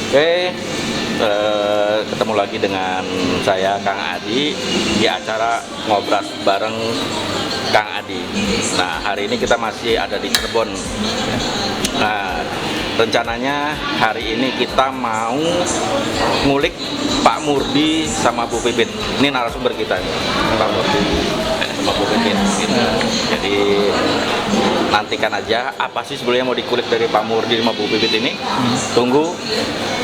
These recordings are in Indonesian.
Oke, ketemu lagi dengan saya Kang Adi di acara ngobras bareng Kang Adi. Nah, hari ini kita masih ada di Cirebon. Nah, rencananya hari ini kita mau ngulik Pak Murdi sama Bu Pipit. Ini narasumber kita nih, Pak Murdi sama Bu Pipit. Gitu. Jadi nantikan aja apa sih sebenarnya mau dikulik dari Pak Murdi sama Bu Pipit ini. Tunggu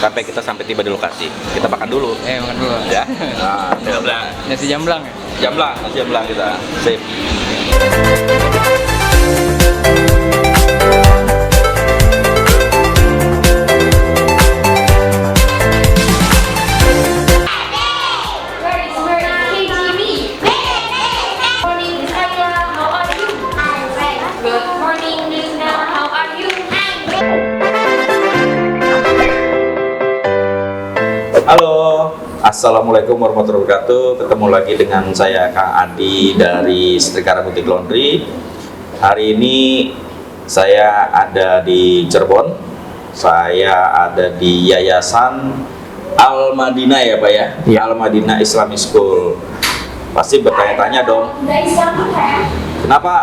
sampai tiba di lokasi. Kita makan dulu. Makan dulu. Ya. Nah, jamblang. Nasi jamblang ya? Nasi jamblang kita. Sip. Halo, assalamualaikum warahmatullahi wabarakatuh. Ketemu lagi dengan saya Kang Adi dari Setrika Boutique Laundry. Hari ini saya ada di Cirebon. Saya ada di Yayasan Al Madinah ya Pak ya? Al Madinah Islamic School. Pasti bertanya-tanya dong, kenapa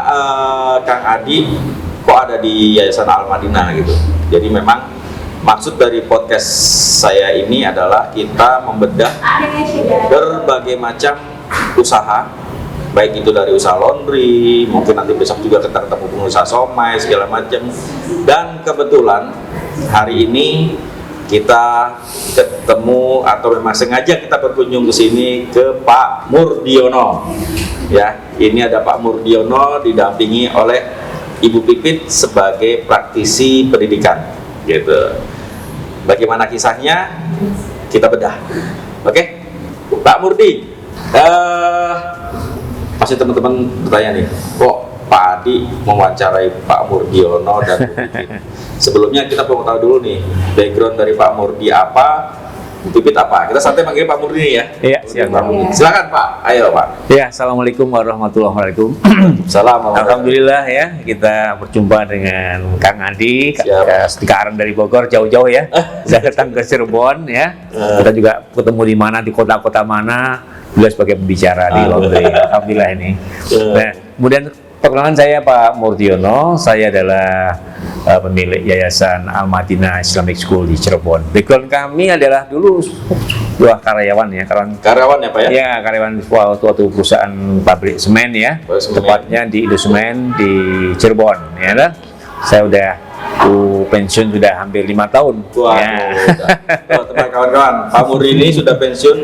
Kang Adi kok ada di Yayasan Al Madinah gitu? Jadi memang maksud dari podcast saya ini adalah kita membedah berbagai macam usaha, baik itu dari usaha laundry, mungkin nanti besok juga kita ketemu pengusaha somai segala macam. Dan kebetulan hari ini kita ketemu atau memang sengaja kita berkunjung ke sini ke Pak Murdiono. Ya, ini ada Pak Murdiono didampingi oleh Ibu Pipit sebagai praktisi pendidikan. Gitu. Bagaimana kisahnya kita bedah. Oke, Pak Murdi. Masih teman-teman bertanya nih, kok Pak Adi mewawancarai Pak Murdiono dan Bu Pipit? Sebelumnya kita perlu tahu dulu nih background dari Pak Murdi apa, Bu Pipit apa. Kita santai panggil Pak Murdi ya. Iya, siap. Silakan Pak. Ayo Pak. Ya, assalamualaikum warahmatullahi wabarakatuh. Salam. Alhamdulillah ya, kita berjumpa dengan Kang Adi, sekarang dari Bogor jauh-jauh ya. Saya datang ke Cirebon ya. Kita juga ketemu di mana, di kota-kota mana, beliau sebagai pembicara di laundry. Alhamdulillah ini. Nah, kemudian perkenalkan saya Pak Murdiono, saya adalah pemilik Yayasan Al Madinah Islamic School di Cirebon. Background kami adalah dulu dua karyawan ya, karyawan ya Pak ya? Ya, karyawan suatu perusahaan pabrik semen ya, tepatnya di Indosemen di Cirebon ya. Kan? Saya udah pensiun sudah hampir 5 tahun. Wah, ya. Kawan-kawan, Pak Murdi ini sudah pensiun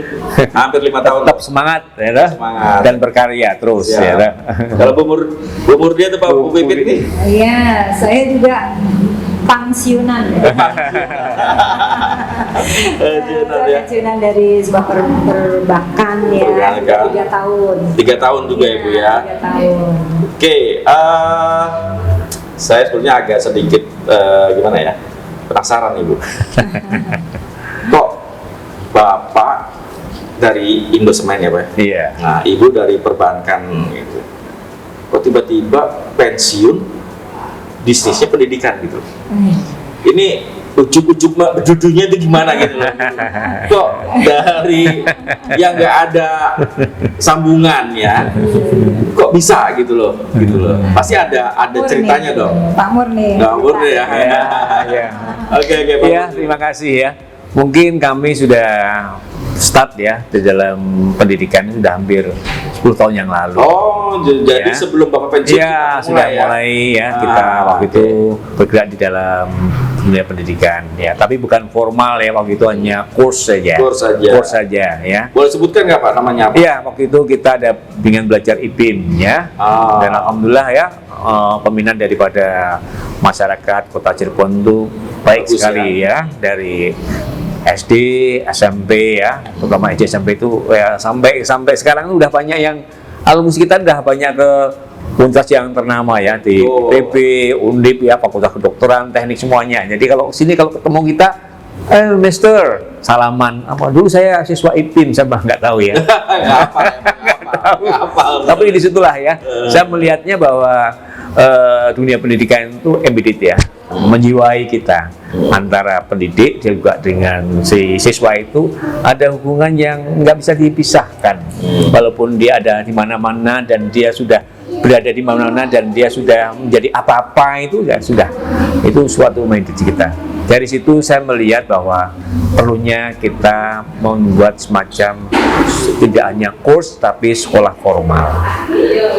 hampir 5 tahun. Tetap semangat, ya, semangat dan berkarya terus. Ya. Kalau Bu Murdi atau Pak Bu Pipit nih? Iya, saya juga pensiunan. Pensiunan dari sebuah perbankan ya. 3 tahun. 3 tahun juga ya Bu ya. 3 tahun. Oke, saya sebetulnya agak sedikit gimana ya, penasaran nih Bu. Kok Bapak dari Indosemen ya Pak? Iya. Nah, Ibu dari perbankan gitu. Kok tiba-tiba pensiun bisnisnya pendidikan gitu? Ini ujuk-ujuk judulnya itu gimana gitu loh. Kok dari yang nggak ada sambungan ya, kok bisa gitu loh. Pasti ada ceritanya dong. Pak Murni. Pak Murni ya. Oke Pak. Iya, terima kasih ya. Mungkin kami sudah start ya di dalam pendidikan sudah hampir 10 tahun yang lalu. Oh, jadi sebelum Bapak pensiun? Iya, sudah mulai ya. Kita waktu itu bergerak di dalam dunia pendidikan ya, tapi bukan formal ya, waktu itu hanya kurs saja ya. Boleh sebutkan nggak Pak namanya apa? Iya, waktu itu kita ada bimbingan belajar IPIN ya. Dan alhamdulillah ya, peminat daripada masyarakat Kota Cirebon itu baik sekali ya, dari SD, SMP ya, terutama SD SMP itu ya, sampai sekarang udah banyak yang alumni kita udah banyak ke universitas yang ternama ya, di IPB, Undip ya, Fakultas Kedokteran, Teknik semuanya. Jadi kalau sini kalau ketemu kita, Mister, salaman. Apa dulu saya siswa IPIN, saya nggak tahu ya. Nggak tahu. Tapi disitulah ya, saya melihatnya bahwa dunia pendidikan itu embedded ya, menjiwai kita. Antara pendidik juga dengan si siswa itu ada hubungan yang nggak bisa dipisahkan. Walaupun dia ada di mana-mana dan dia sudah berada di mana-mana dan dia sudah menjadi apa-apa, itu ya sudah, itu suatu mendidik kita. Dari situ saya melihat bahwa perlunya kita membuat semacam tidak hanya kurs tapi sekolah formal.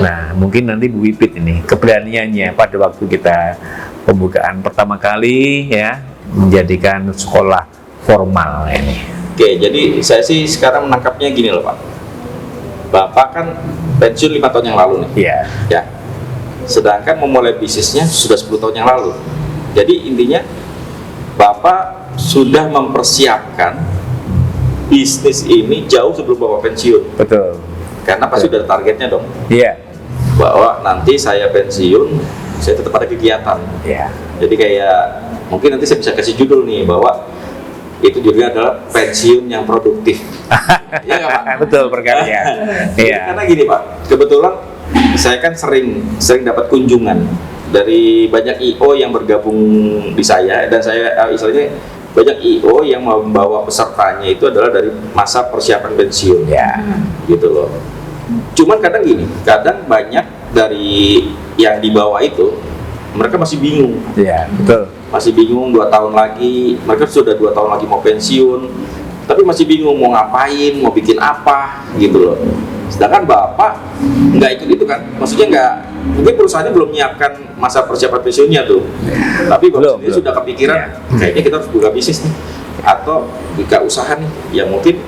Nah, mungkin nanti Bu Wipit ini keberaniannya pada waktu kita pembukaan pertama kali ya menjadikan sekolah formal ini. Oke, jadi saya sih sekarang menangkapnya gini loh Pak. Bapak kan pensiun 5 tahun yang lalu nih. Iya. Ya. Sedangkan memulai bisnisnya sudah 10 tahun yang lalu. Jadi intinya Bapak sudah mempersiapkan bisnis ini jauh sebelum Bapak pensiun. Betul. Karena pasti udah ada targetnya dong. Iya. Bahwa nanti saya pensiun, saya tetap ada kegiatan. Iya. Jadi kayak mungkin nanti saya bisa kasih judul nih bahwa itu judulnya adalah pensiun yang produktif. Iya nggak Pak? Betul berkarya. Iya. Karena gini Pak, kebetulan saya kan sering dapat kunjungan dari banyak IO yang bergabung di saya, dan saya istilahnya banyak IO yang membawa pesertanya itu adalah dari masa persiapan pensiun. Ya. Gitu loh. Cuman kadang gini, kadang banyak dari yang dibawa itu mereka masih bingung. Iya, betul. Masih bingung 2 tahun lagi, mereka sudah 2 tahun lagi mau pensiun, tapi masih bingung mau ngapain, mau bikin apa gitu loh. Sedangkan Bapak nggak ikut itu kan, maksudnya nggak, mungkin perusahaannya belum menyiapkan masa persiapan pensiunnya tuh, tapi Bapak sendiri sudah kepikiran, kayaknya kita harus buka bisnis nih, atau buka usaha nih, yang mungkin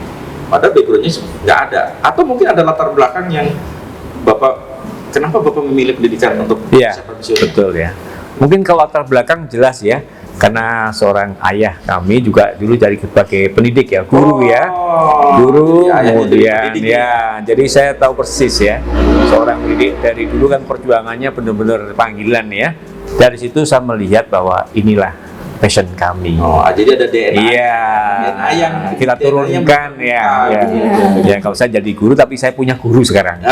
pada backgroundnya nggak ada, atau mungkin ada latar belakang yang Bapak, kenapa Bapak memilih pendidikan untuk persiapan pensiun? Betul ya. Mungkin kalau latar belakang jelas ya, karena seorang ayah kami juga dulu jadi sebagai pendidik ya, guru ya, guru, kemudian ya, jadi saya tahu persis ya, seorang pendidik dari dulu kan perjuangannya benar-benar panggilan ya. Dari situ saya melihat bahwa inilah passion kami. Oh, jadi ada DNA. Iya, DNA yang kita turunkan ya. Ya, kalau saya jadi guru, tapi saya punya guru sekarang.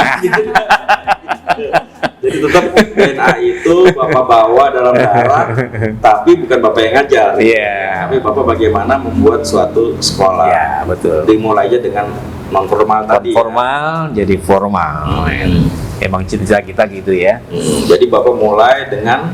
Jadi tetap DNA itu Bapak bawa dalam darah, tapi bukan Bapak yang ngajar. Iya. Tapi Bapak bagaimana membuat suatu sekolah. Iya, betul. Dimulai aja dengan non formal tadi. Formal jadi formal. Emang cita-cita kita gitu ya. Jadi Bapak mulai dengan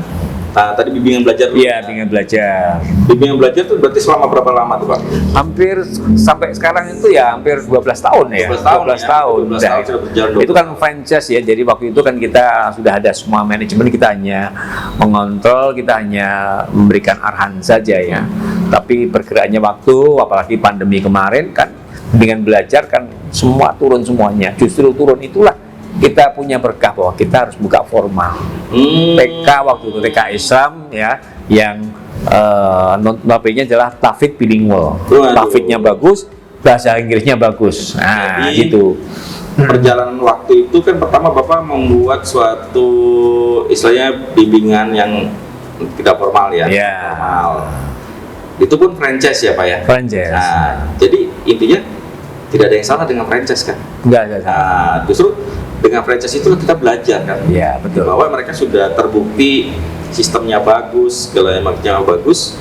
tadi bimbingan belajar dulu. Iya, bimbingan belajar. Bimbingan belajar itu berarti selama berapa lama tuh Pak? Hampir sampai sekarang itu ya hampir 12 tahun ya. 12 tahun. 12 tahun. 12 tahun sudah berjalan. Itu kan franchise ya. Jadi waktu itu kan kita sudah ada semua manajemen, kita hanya mengontrol, kita hanya memberikan arahan saja ya. Tapi bergeraknya waktu, apalagi pandemi kemarin kan, dengan belajar kan semua turun semuanya. Justru turun itulah kita punya berkah bahwa kita harus buka formal. TK waktu itu TK Islam ya, yang notabene adalah tafid bilingual. Tafidnya bagus, bahasa Inggrisnya bagus. Nah, jadi, gitu. Perjalanan waktu itu kan pertama Bapak membuat suatu istilahnya bimbingan yang tidak formal ya. Yeah. Formal. Itu pun franchise ya Pak ya. Franchise. Nah, jadi intinya tidak ada yang salah dengan franchise kan. Enggak. Nah, justru dengan franchise itu kita belajar kan. Iya, betul. Bahwa mereka sudah terbukti sistemnya bagus, segala macamnya bagus.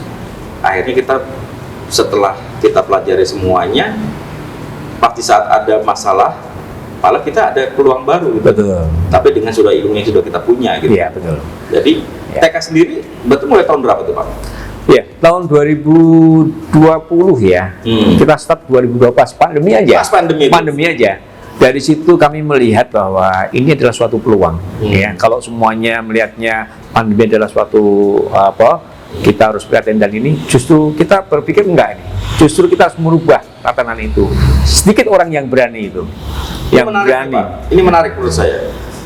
Akhirnya kita setelah kita pelajari semuanya, pasti saat ada masalah, malah kita ada peluang baru gitu. Betul. Tapi dengan sudah ilmu yang sudah kita punya gitu. Iya, betul. Jadi Ya. TK sendiri betul mulai tahun berapa tuh Pak? Ya, tahun 2020 ya. Kita start 2020 pas pandemi aja. Pas pandemi. Pandemi aja. Dari situ kami melihat bahwa ini adalah suatu peluang. Ya, kalau semuanya melihatnya pandemi adalah suatu kita harus prihatin, dan ini justru kita berpikir enggak ini. Justru kita harus merubah tatanan itu. Sedikit orang yang berani itu. Ini Yang menarik, berani. Pak. Ini menarik menurut saya.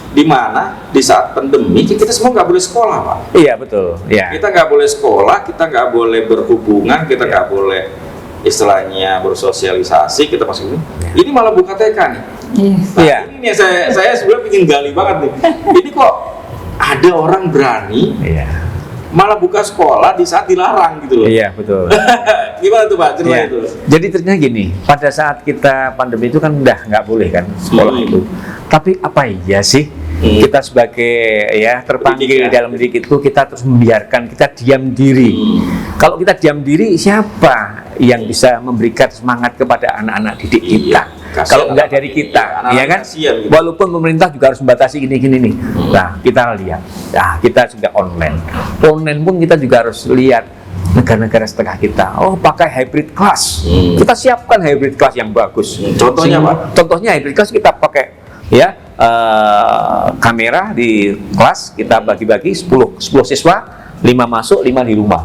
Di mana di saat pandemi kita semua nggak boleh sekolah Pak. Iya, betul. Ya. Kita nggak boleh sekolah, kita nggak boleh berhubungan, kita nggak boleh istilahnya bersosialisasi, kita masih ini malah buka TK nih. Nah, Iya. ini nih saya sebenarnya ingin gali banget nih. Ini kok ada orang berani Iya. malah buka sekolah di saat dilarang gitu loh. Iya, betul. Gimana tuh Pak cerita Ya. itu? Jadi ternyata gini, pada saat kita pandemi itu kan udah nggak boleh kan sekolah itu. Tapi apa iya sih Kita sebagai ya terpanggil Pendidik, ya. dalam didik itu kita terus membiarkan kita diam diri. Kalau kita diam diri, siapa yang bisa memberikan semangat kepada anak-anak didik kita? Kasihan Kalau enggak anak dari ini, kita, anak-anak ya kan? kasihan gitu. Walaupun pemerintah juga harus membatasi gini-gini nih. Nah, kita lihat. Nah, kita sudah online. Online pun kita juga harus lihat negara-negara setengah kita. Oh, pakai hybrid class. Kita siapkan hybrid class yang bagus. Contohnya apa? Contohnya hybrid class kita pakai ya kamera di kelas, kita bagi-bagi 10 siswa, 5 masuk, 5 di rumah.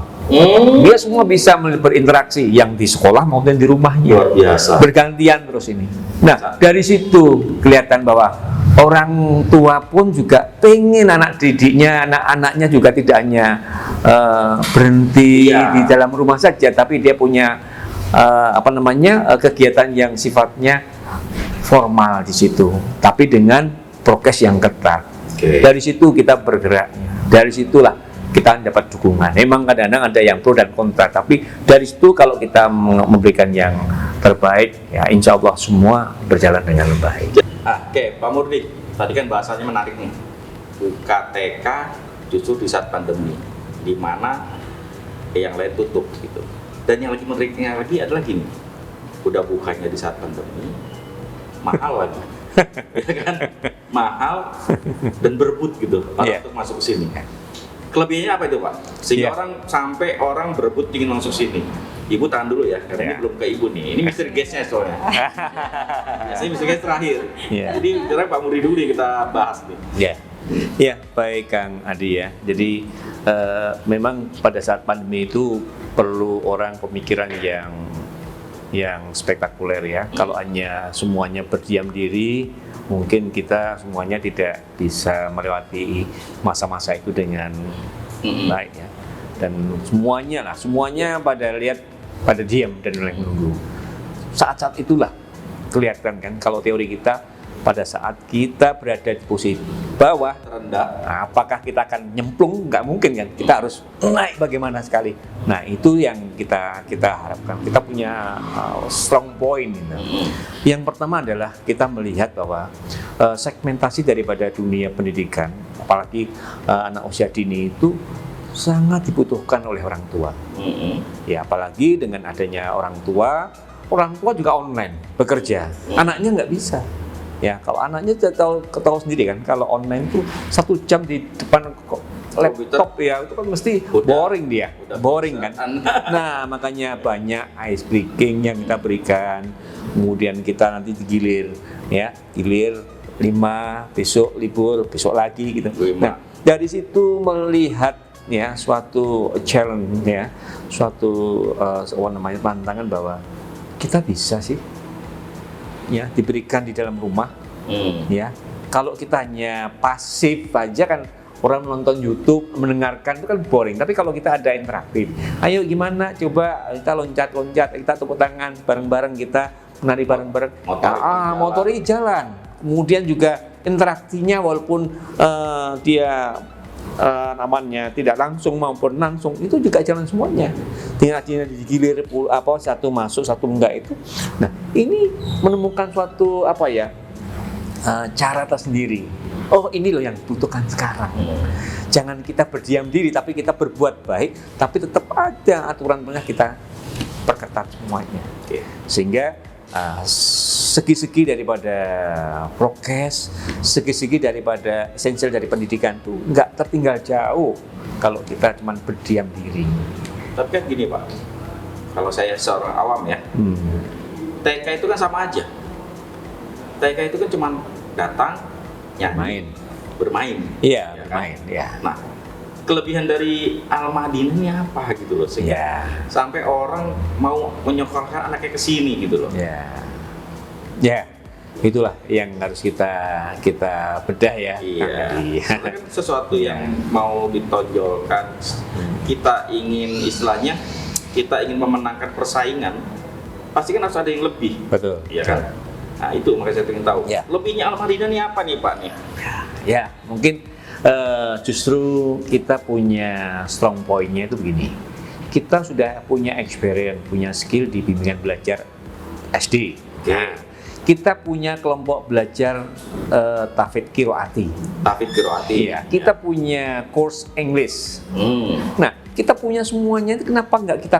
Dia semua bisa berinteraksi yang di sekolah maupun di rumahnya. Luar biasa. Bergantian terus ini. Nah, dari situ kelihatan bahwa orang tua pun juga pengen anak didiknya, anak-anaknya juga tidak hanya berhenti Iya. di dalam rumah saja, tapi dia punya kegiatan yang sifatnya formal di situ, tapi dengan prokes yang ketat. Oke. Dari situ kita bergerak. Dari situlah kita dapat dukungan. Memang kadang-kadang ada yang pro dan kontra, tapi dari situ kalau kita memberikan yang terbaik, ya insya Allah semua berjalan dengan baik. Oke, Pak Murni, tadi kan bahasanya menarik nih. Buka TK justru di saat pandemi, di mana yang lain tutup gitu. Dan yang lagi menariknya lagi adalah gini, udah bukanya di saat pandemi, mahal lagi, ya kan? Mahal dan berebut gitu, orang untuk masuk ke sini. Kelebihannya apa itu Pak? Sehingga orang berebut ingin masuk sini. Ibu tahan dulu ya, karena ini belum ke Ibu nih. Ini Mr. Guest-nya soalnya. Biasanya Mr. Guest terakhir. Jadi sekarang Pak Muri dulu yang kita bahas nih. Ya, baik Kang Adi ya. Jadi memang pada saat pandemi itu perlu orang pemikiran yang spektakuler ya. Kalau hanya semuanya berdiam diri, mungkin kita semuanya tidak bisa melewati masa-masa itu dengan baik ya. Dan semuanya pada diam dan menunggu. Saat-saat itulah kelihatan kan kalau teori kita pada saat kita berada di posisi bawah Terendah. nah, apakah kita akan nyemplung? Nggak mungkin kan, kita harus naik bagaimana sekali. Nah itu yang kita harapkan, kita punya strong point gitu. Yang pertama adalah kita melihat bahwa segmentasi daripada dunia pendidikan, apalagi anak usia dini itu sangat dibutuhkan oleh orang tua. Ya apalagi dengan adanya orang tua juga online bekerja, anaknya nggak bisa. Ya, kalau anaknya tahu sendiri kan, kalau online tuh 1 jam di depan laptop ya itu kan mesti boring dia, boring kan. Nah makanya banyak ice breaking yang kita berikan, kemudian kita nanti digilir, ya gilir 5, besok libur, besok lagi gitu. Nah dari situ melihat ya suatu challenge ya, suatu tantangan bahwa kita bisa sih ya diberikan di dalam rumah ya. Kalau kita hanya pasif aja kan, orang menonton YouTube mendengarkan itu kan boring, tapi kalau kita ada interaktif, ayo gimana coba kita loncat-loncat, kita tepuk tangan bareng-bareng, kita menari bareng-bareng, motori jalan. Kemudian juga interaksinya walaupun dia namanya tidak langsung maupun langsung itu juga jalan semuanya. Tinggal digilir satu masuk satu enggak itu. Nah ini menemukan suatu cara tersendiri. Oh ini loh yang dibutuhkan sekarang. Jangan kita berdiam diri tapi kita berbuat baik, tapi tetap ada aturan-aturannya kita perketat semuanya. Sehingga segi-segi daripada prokes, segi-segi daripada esensial dari pendidikan itu nggak tertinggal jauh kalau kita cuma berdiam diri. Tapi kan gini Pak, kalau saya seorang awam ya, TK itu kan sama aja. TK itu kan cuma datang, nyanyi, bermain. Iya, ya bermain. Kan? Ya. Nah, kelebihan dari Al-Madinah ini apa gitu loh, sehingga sampai orang mau menyekolahkan anaknya ke sini gitu loh. Ya, itulah yang harus kita bedah ya. Iya. Kan sesuatu yang mau ditonjolkan, kita ingin istilahnya, kita ingin memenangkan persaingan, pasti kan harus ada yang lebih. Betul. Iya kan? Nah itu makanya saya ingin tahu. Lebihnya Al-Madinah ini apa nih Pak nih? Ya, mungkin justru kita punya strong point-nya itu begini. Kita sudah punya experience, punya skill di bimbingan belajar SD. Nah, kita punya kelompok belajar tahfidz qiraati. Tahfidz qiraati. Iya, kita punya course English. Nah, kita punya semuanya itu, kenapa nggak kita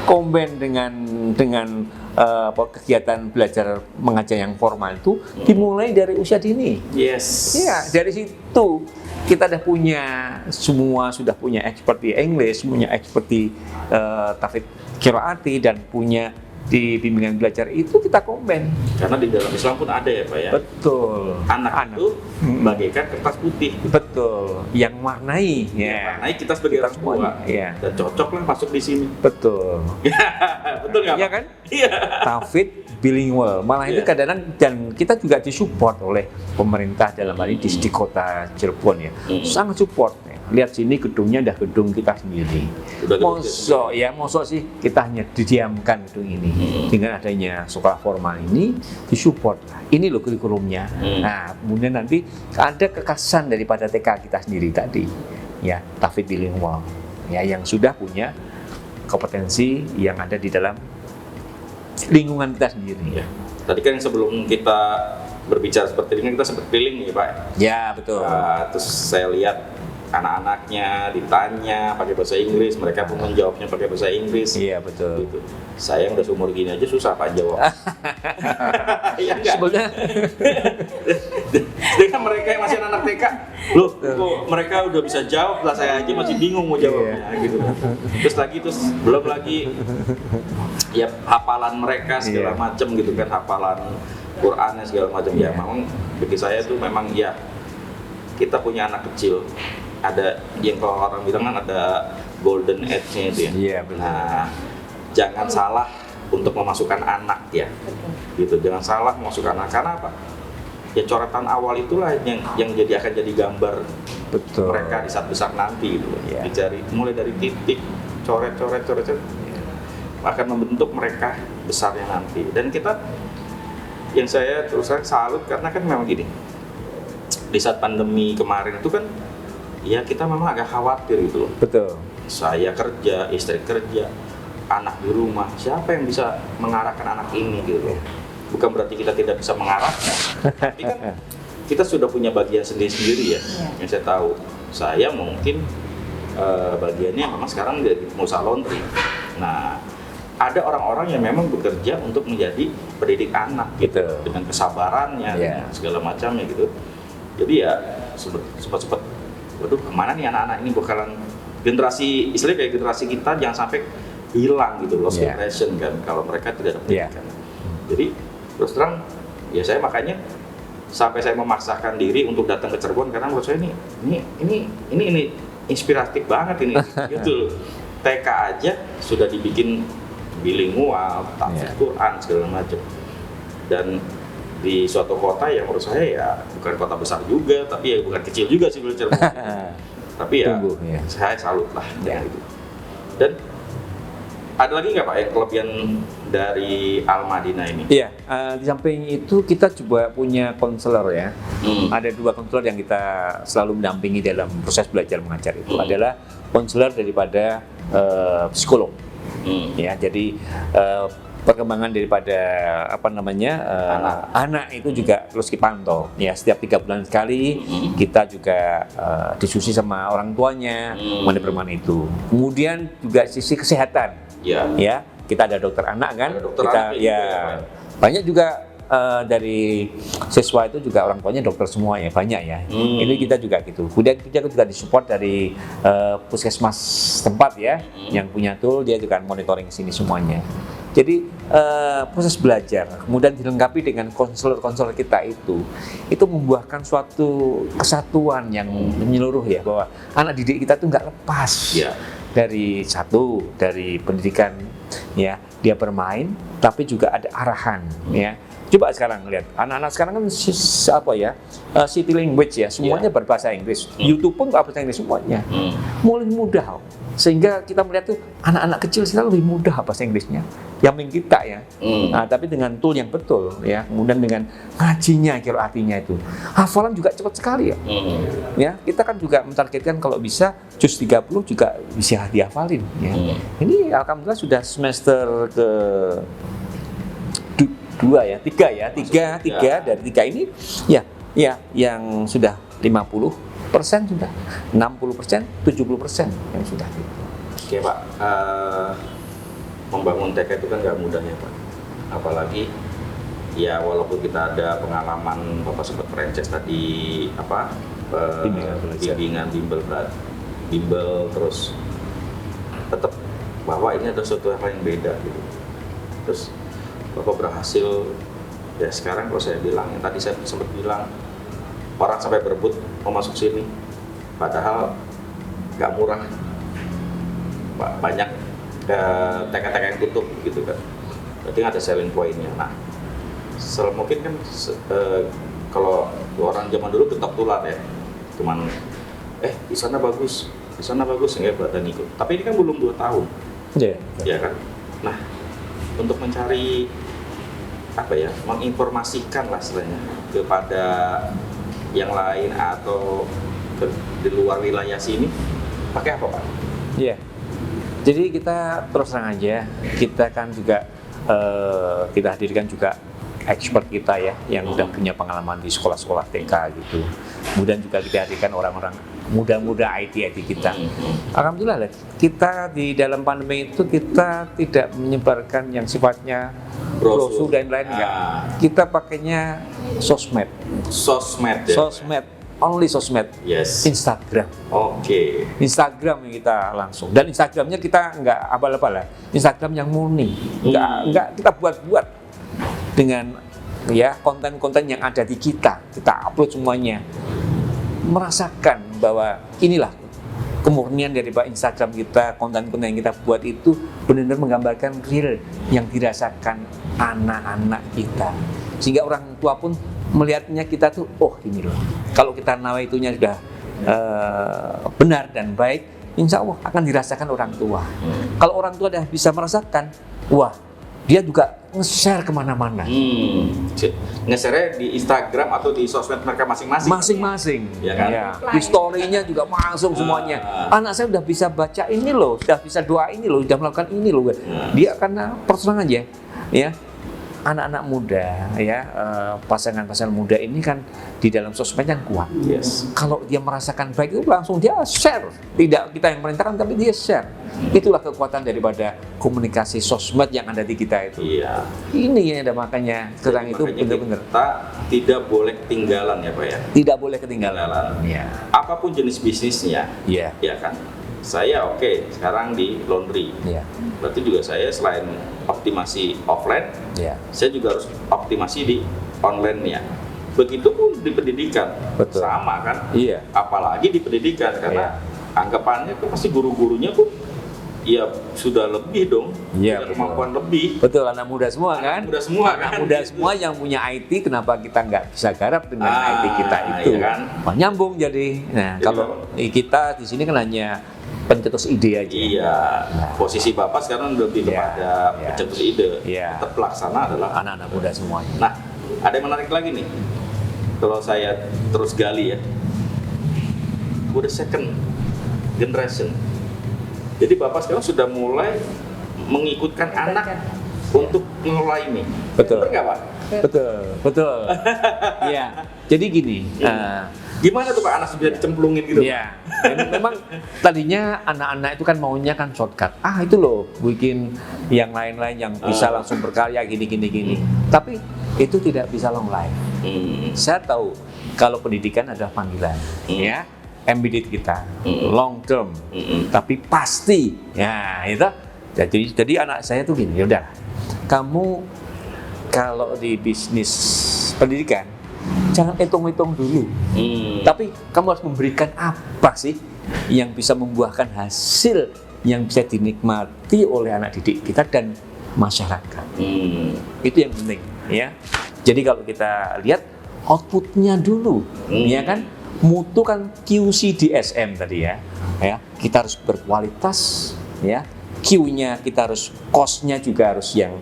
combine dengan kegiatan belajar mengajar yang formal itu dimulai dari usia dini. Yes. Iya, dari situ kita sudah punya expert di English, punya expert di tahfidz qiraati, dan punya di bimbingan belajar itu kita combine. Karena di dalam Islam pun ada ya Pak ya. Betul. Anak itu bagaikan kertas putih. Betul. Yang warnai. Ya. Warnai kita sebagai orang tua. Ya. Dan cocok lah masuk di sini. Betul. Betul nggak? Iya kan? Iya. Tahfidz bilingual. Malah itu kadang-kadang, dan kita juga disupport oleh pemerintah dalam hal ini di kota Cirebon ya. Sangat support. Lihat sini gedungnya udah gedung kita sendiri. Mosok sih kita hanya didiamkan gedung ini. Dengan adanya sekolah formal ini disupport. Ini loh kurikulumnya. Nah, kemudian nanti ada kekhasan daripada TK kita sendiri tadi. Ya, tahfidz bilingual. Ya, yang sudah punya kompetensi yang ada di dalam lingkungan kita sendiri. Ya. Tadi kan sebelum kita berbicara seperti ini, kita sempat keliling nih Pak. Ya, betul. Terus saya lihat anak-anaknya ditanya pakai bahasa Inggris, mereka pun menjawabnya pakai bahasa Inggris. Iya, betul. Gitu. Saya yang udah seumur gini aja susah Pak jawab. Iya enggak? Sebenarnya dengan mereka yang masih anak TK, loh kok mereka udah bisa jawab, lah saya aja masih bingung mau jawabnya gitu. Terus belum lagi ya hafalan mereka segala macam gitu kan, hafalan Qur'annya segala macam. Ya memang bagi saya tuh memang ya kita punya anak kecil, ada yang kalau orang bilang kan ada golden age-nya itu ya. Iya, benar. Nah, jangan salah untuk memasukkan anak ya. Gitu, jangan salah memasukkan anak, karena apa? Ya coretan awal itulah yang akan jadi gambar mereka di saat besar nanti gitu. Dicari mulai dari titik, coret akan membentuk mereka besarnya nanti. Dan kita, yang saya terus terang salut, karena kan memang gini, di saat pandemi kemarin itu kan ya kita memang agak khawatir gitu loh. Betul. Saya kerja, istri kerja, anak di rumah, siapa yang bisa mengarahkan anak ini gitu loh. Bukan berarti kita tidak bisa mengarahkan, tapi kan kita sudah punya bagian sendiri-sendiri ya. Yang saya tahu, saya mungkin bagiannya memang sekarang di pengusaha laundry. Nah, ada orang-orang yang memang bekerja untuk menjadi pendidik anak gitu, dengan kesabarannya, dengan segala macamnya gitu. Jadi ya sempat waduh, kemana nih anak-anak ini bakalan generasi, istilahnya kayak generasi kita jangan sampai hilang gitu, lost generation kan, kalau mereka tidak ada pendidikan. Jadi terus terang ya saya makanya sampai saya memaksakan diri untuk datang ke Cirebon, karena menurut saya ini inspiratif banget ini gitu. TK aja sudah dibikin bilingual, tahfidz Quran segala macam, dan di suatu kota yang menurut saya ya bukan kota besar juga, tapi ya bukan kecil juga sih menurut Cirebon. Tapi ya saya salut lah dengan itu. Dan ada lagi nggak Pak yang kelebihan dari Al Madinah ini? Iya, di samping itu kita juga punya konselor ya. Ada 2 konselor yang kita selalu mendampingi dalam proses belajar mengajar itu adalah konselor daripada psikolog. Ya, jadi perkembangan daripada anak itu juga terus dipantau ya, setiap 3 bulan sekali kita juga diskusi sama orang tuanya mengenai perkembangan itu. Kemudian juga sisi kesehatan ya, kita ada dokter anak kan, banyak juga dari siswa itu juga orang tuanya dokter semua ya, banyak ya. Ini kita juga gitu. Kemudian kita juga disupport dari puskesmas tempat ya, yang punya tool, dia juga monitoring sini semuanya. Jadi proses belajar kemudian dilengkapi dengan konselor-konselor kita itu membuahkan suatu kesatuan yang menyeluruh ya, bahwa anak didik kita itu nggak lepas dari pendidikan ya, dia bermain tapi juga ada arahan ya. Coba sekarang lihat anak-anak sekarang kan city language ya, semuanya berbahasa Inggris. YouTube pun bahasa Inggris semuanya. Mulai mudah, sehingga kita melihat tuh anak-anak kecil sekarang lebih mudah bahasa Inggrisnya dibanding kita ya. Nah, tapi dengan tool yang betul ya, kemudian dengan ngajinya, qiraatinya itu, hafalan juga cepat sekali ya. Ya, kita kan juga mentargetkan kalau bisa juz 30 juga bisa dihafalin ya. Ini alhamdulillah sudah semester ke tiga dari tiga ini ya yang sudah 50% sudah 60%, 70% yang sudah. Oke Pak, membangun TK itu kan nggak mudah ya Pak, apalagi ya walaupun kita ada pengalaman Bapak sempat franchise tadi bimbel terus tetap bahwa ini ada suatu hal yang beda gitu. Terus Bapak berhasil ya sekarang kalau saya bilang yang tadi saya sempat bilang orang sampai berebut mau masuk sini padahal nggak murah, banyak TK-TK yang tutup gitu kan, berarti ada selling point-nya. Nah mungkin kan kalau orang zaman dulu ketok tular ya, cuman di sana bagus nggak pada ngikut. Tapi ini kan belum 2 tahun, ya kan. Nah untuk mencari menginformasikan lah istilahnya kepada yang lain atau di luar wilayah sini, pakai apa Pak? Iya. Jadi kita terus terang aja, kita kan juga kita hadirkan juga expert kita ya yang udah punya pengalaman di sekolah-sekolah TK gitu. Kemudian juga kita hadirkan orang-orang muda-muda IT kita. Alhamdulillah kita di dalam pandemi itu kita tidak menyebarkan yang sifatnya brosur dan lain enggak. Kita pakainya sosmed. Sosmed ya? Sosmed. Only sosmed, yes. Instagram. Oke. Instagram yang kita langsung, dan Instagramnya kita nggak abal-abal lah. Instagram yang murni, nggak kita buat-buat dengan ya konten-konten yang ada di kita upload semuanya. Merasakan bahwa inilah kemurnian dari Instagram kita, konten-konten yang kita buat itu benar-benar menggambarkan real yang dirasakan anak-anak kita, sehingga orang tua pun melihatnya kita tuh, oh ini loh, kalau kita nawaitunya sudah benar dan baik, insya Allah akan dirasakan orang tua. Kalau orang tua udah bisa merasakan, wah dia juga nge-share kemana-mana. Nge-share di Instagram atau di sosmed mereka masing-masing. Masing-masing, ya kan? Ya. Di story-nya juga langsung semuanya. Anak saya udah bisa baca ini loh, sudah bisa doa ini loh, sudah melakukan ini loh. Dia karena terus terang aja, ya. Anak-anak muda, ya pasangan-pasangan muda ini kan di dalam sosmed yang kuat. Yes. Kalau dia merasakan baik itu langsung dia share. Tidak kita yang merintahkan, tapi dia share. Itulah kekuatan daripada komunikasi sosmed yang ada di kita itu. Iya. Ini ya makanya sekarang itu benar-benar kita tidak boleh ketinggalan ya Pak ya. Tidak boleh ketinggalan. Ya. Apapun jenis bisnisnya, ya kan. Saya sekarang di laundry. Yeah. Berarti juga saya selain optimasi offline, saya juga harus optimasi di online-nya. Begitupun di pendidikan, betul. Sama kan? Iya. Apalagi di pendidikan karena anggapannya itu pasti guru-gurunya pun ya sudah lebih dong, punya kemampuan lebih. Betul, anak muda semua kan? Anak muda semua yang punya IT, kenapa kita nggak bisa garap dengan IT kita itu? Iya kan? Nyambung jadi. Nah, kalau kita di sini kan hanya pencetus ide aja. Iya. Posisi Bapak sekarang lebih kepada pencetus ide. Tetap pelaksana adalah anak-anak muda semuanya. Nah, ada yang menarik lagi nih. Kalau saya terus gali ya, udah second generation. Jadi Bapak sekarang sudah mulai mengikutkan anak untuk mengelola ini. Betul. Betul nggak Pak? Betul. Iya. Jadi gini. Gimana tuh Pak anak sudah dicemplungin gitu? Iya. Memang tadinya anak-anak itu kan maunya kan shortcut. Itu loh bikin yang lain-lain yang bisa langsung berkarya gini. Tapi itu tidak bisa long life. Saya tahu kalau pendidikan adalah panggilan, ya. Embedded kita, long term, tapi pasti, ya itu. Jadi anak saya tuh gini, udah, kamu kalau di bisnis pendidikan jangan hitung-hitung dulu, tapi kamu harus memberikan apa sih yang bisa membuahkan hasil yang bisa dinikmati oleh anak didik kita dan masyarakat. Itu yang penting, ya. Jadi kalau kita lihat outputnya dulu, ya kan. Mutu kan QC DSM tadi ya, kita harus berkualitas, ya. Q-nya kita harus, cost-nya juga harus yang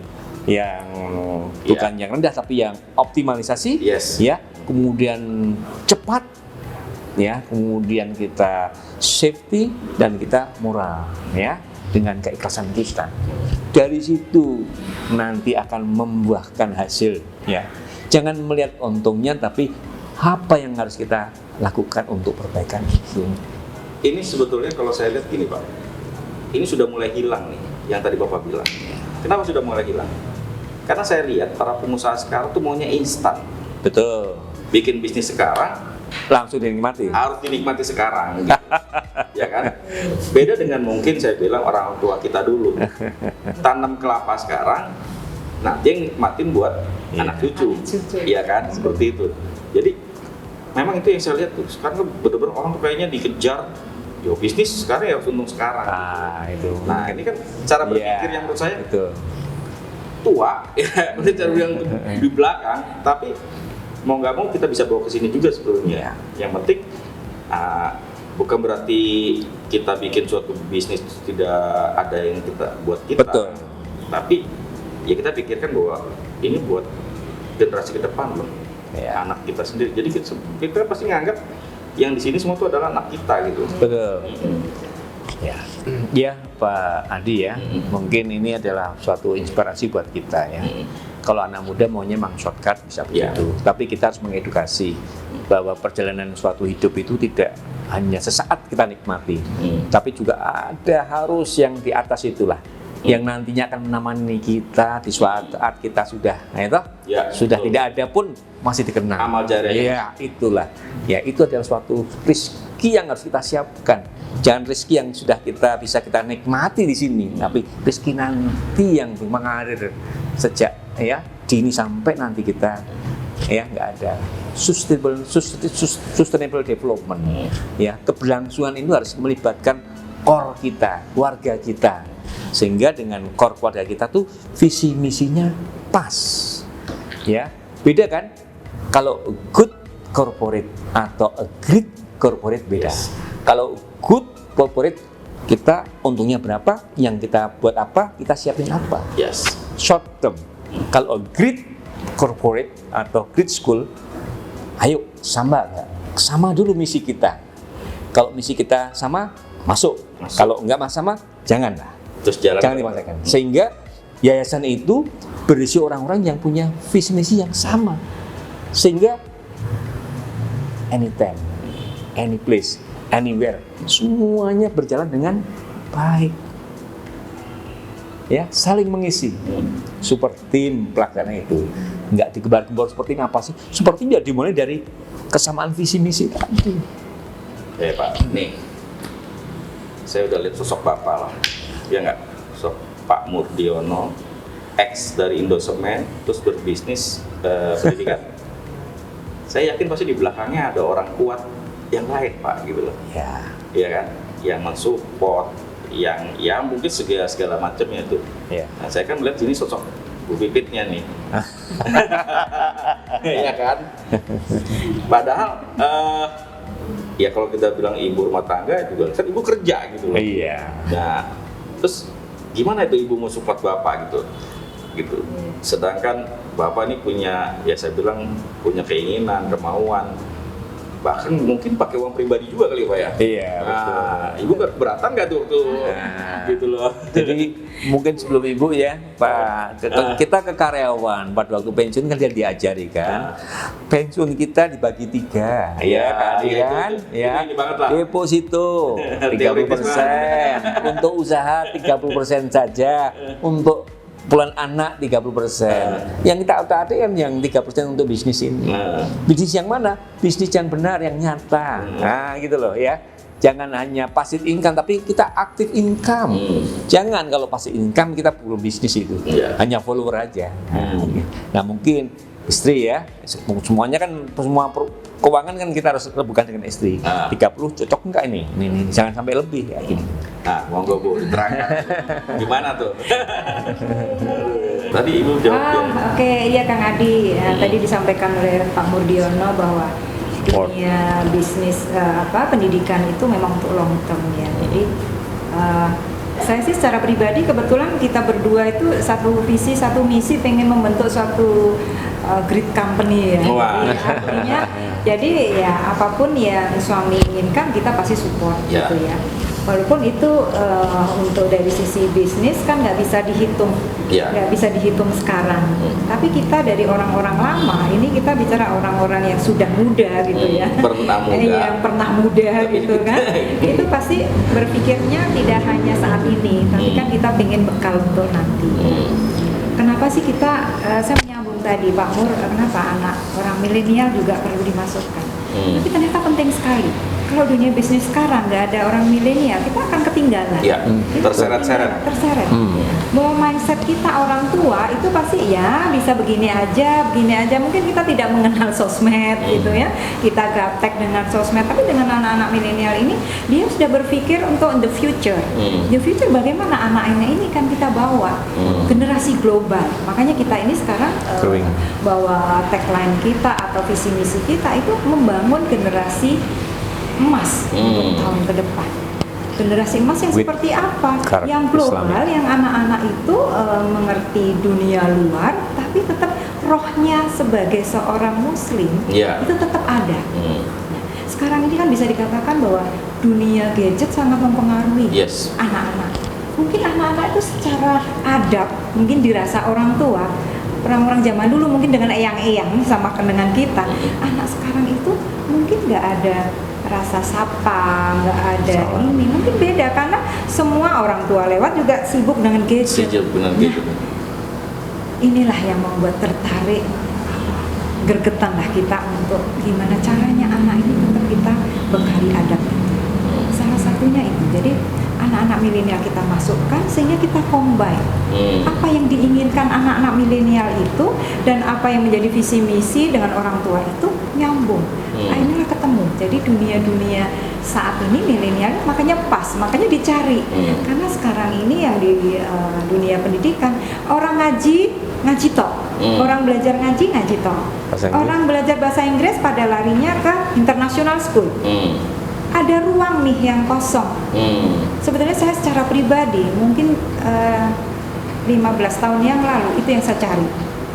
bukan yang rendah tapi yang optimalisasi, ya. Kemudian cepat, ya. Kemudian kita safety dan kita murah, ya. Dengan keikhlasan kita. dari situ nanti akan membuahkan hasil ya. Jangan melihat untungnya, tapi apa yang harus kita lakukan untuk perbaikan itu. Ini sebetulnya kalau saya lihat gini Pak, ini sudah mulai hilang nih yang tadi Bapak bilang. Kenapa sudah mulai hilang? Karena saya lihat para pengusaha sekarang tuh maunya instan. Betul. Bikin bisnis sekarang Langsung dinikmati. harus dinikmati sekarang, gitu. Ya kan? Beda dengan mungkin saya bilang orang tua kita dulu, tanam kelapa sekarang, nanti yang nikmatin buat anak cucu, iya kan? Seperti itu. Jadi memang itu yang saya lihat tuh. Sekarang benar-benar orang tuh kayaknya dikejar, yo bisnis sekarang ya harus untung sekarang. Itu. Nah ini kan cara berpikir yang menurut saya Betul. tua, ya, cara bilang di belakang, tapi mau nggak mau kita bisa bawa ke sini juga sebelumnya. Yang penting bukan berarti kita bikin suatu bisnis tidak ada yang kita buat kita. Betul. Tapi ya kita pikirkan bahwa ini buat generasi ke depan loh, anak kita sendiri. Jadi kita pasti nganggap yang di sini semua itu adalah anak kita gitu. Betul. Ya Pak Adi ya, mungkin ini adalah suatu inspirasi buat kita ya. Kalau anak muda maunya memang shortcut bisa begitu, tapi kita harus mengedukasi bahwa perjalanan suatu hidup itu tidak hanya sesaat kita nikmati, tapi juga ada harus yang di atas itulah, yang nantinya akan menemani kita di suatu saat kita sudah, sudah betul. Tidak ada pun masih dikenal. Amal jariah. Ya itulah, ya itu adalah suatu rezeki yang harus kita siapkan. Jangan rezeki yang sudah bisa kita nikmati di sini, tapi rezeki nanti yang mengalir sejak dini sampai nanti kita nggak ada sustainable development. Ya, keberlangsungan itu harus melibatkan core kita, keluarga kita, sehingga dengan core keluarga kita tuh visi misinya pas. Ya, beda kan? Kalau good corporate atau a great corporate beda. Kalau good corporate kita untungnya berapa, yang kita buat apa, kita siapin apa. Yes. Short term. Kalau great corporate atau great school, ayo sama nggak? Sama dulu misi kita. Kalau misi kita sama, masuk. Kalau enggak sama, janganlah. Terus jangan dipaksakan. Sehingga yayasan itu berisi orang-orang yang punya visi misi yang sama. Sehingga anytime, any place, anywhere, semuanya berjalan dengan baik. Ya, saling mengisi. Super team pelaksana itu nggak digembar-gembar seperti apa sih? Seperti dia dimulai dari kesamaan visi misi tadi. Pak, nih saya udah lihat sosok Bapak lah, ya nggak? Sosok Pak Murdiono, ex dari Indosemen, terus berbisnis pendidikan. Saya yakin pasti di belakangnya ada orang kuat yang lain Pak, gitu loh. Iya kan? Yang mensupport, yang mungkin segala macamnya itu. Nah, saya kan melihat sini sosok Bu Pipitnya nih. Iya kan? Padahal ya kalau kita bilang ibu rumah tangga juga kan ibu kerja gitu loh. Iya. Nah, terus gimana itu ibu mau support Bapak gitu? Sedangkan Bapak ini punya, ya saya bilang punya keinginan, kemauan, bahkan mungkin pakai uang pribadi juga kali Pak ya? Iya, betul. Ibu nggak keberatan nggak tuh gitu loh. Jadi mungkin sebelum ibu ya Pak, kita ke karyawan pada waktu pensiun kan dia diajari kan, pensiun kita dibagi 3, kan? Deposito 30%, untuk usaha 30% saja, untuk bulan anak 30%. Yang kita ATM yang 3% untuk bisnis ini. Bisnis yang mana? Bisnis yang benar, yang nyata. Nah, gitu loh ya. Jangan hanya passive income, tapi kita active income. Jangan kalau passive income kita belum bisnis itu. Hanya follower aja. Nah, mungkin istri ya, semuanya kan semua keuangan kan kita harus rebukan dengan istri. 30 cocok enggak ini? Ini jangan sampai lebih ya gini. Nah, monggo Bu, diterangkan. Gimana tuh? Tadi Ibu jawab. Oke, iya Kang Adi. Tadi disampaikan oleh Pak Murdiono bahwa dunia bisnis pendidikan itu memang untuk long term ya. Jadi saya sih secara pribadi kebetulan kita berdua itu satu visi, satu misi, pengen membentuk suatu great company ya. Jadi, artinya jadi ya apapun yang suami inginkan kita pasti support gitu ya. Walaupun itu untuk dari sisi bisnis kan nggak bisa dihitung, Iya. nggak bisa dihitung sekarang. Tapi kita dari orang-orang lama, ini kita bicara orang-orang yang sudah muda gitu ya, Pernah muda. yang pernah muda gitu kan, itu pasti berpikirnya tidak hanya saat ini, tapi kan kita pengen bekal untuk nanti. Kenapa sih kita, saya menyambung tadi Pak Mur, kenapa anak orang milenial juga perlu dimasukkan? Tapi ternyata penting sekali. Kalau dunia bisnis sekarang nggak ada orang milenial, kita akan ketinggalan. Iya, Itu terseret-seret. terseret. Bahwa mindset kita orang tua itu pasti ya bisa begini aja. Mungkin kita tidak mengenal sosmed gitu ya. Kita gaptek dengan sosmed, tapi dengan anak-anak milenial ini dia sudah berpikir untuk the future. The future bagaimana anaknya ini kan kita bawa generasi global. Makanya kita ini sekarang bahwa tagline kita atau visi misi kita itu membangun generasi emas untuk tahun ke depan. Generasi emas yang seperti apa? Yang global, yang anak-anak itu mengerti dunia luar, tapi tetap rohnya sebagai seorang muslim itu tetap ada. Nah, sekarang ini kan bisa dikatakan bahwa dunia gadget sangat mempengaruhi anak-anak. Mungkin anak-anak itu secara adab mungkin dirasa orang tua, orang-orang zaman dulu mungkin dengan eyang-eyang sama dengan kita. Anak sekarang itu mungkin nggak ada rasa sapa, nggak ada ini, mungkin beda karena semua orang tua lewat juga sibuk dengan gadget. Inilah yang membuat tertarik, gergetanlah kita untuk gimana caranya anak ini tetap kita bekali adab itu. Salah satunya itu. Jadi anak-anak milenial kita masukkan sehingga kita combine apa yang diinginkan anak-anak milenial itu dan apa yang menjadi visi misi dengan orang tua itu nyambung. Akhirnya ketemu. Jadi dunia-dunia saat ini milenial makanya pas, makanya dicari. Karena sekarang ini yang di dunia pendidikan orang ngaji tok, orang belajar ngaji tok, orang belajar bahasa Inggris pada larinya ke international school. Ada ruang nih yang kosong. Sebetulnya saya secara pribadi mungkin 15 tahun yang lalu itu yang saya cari.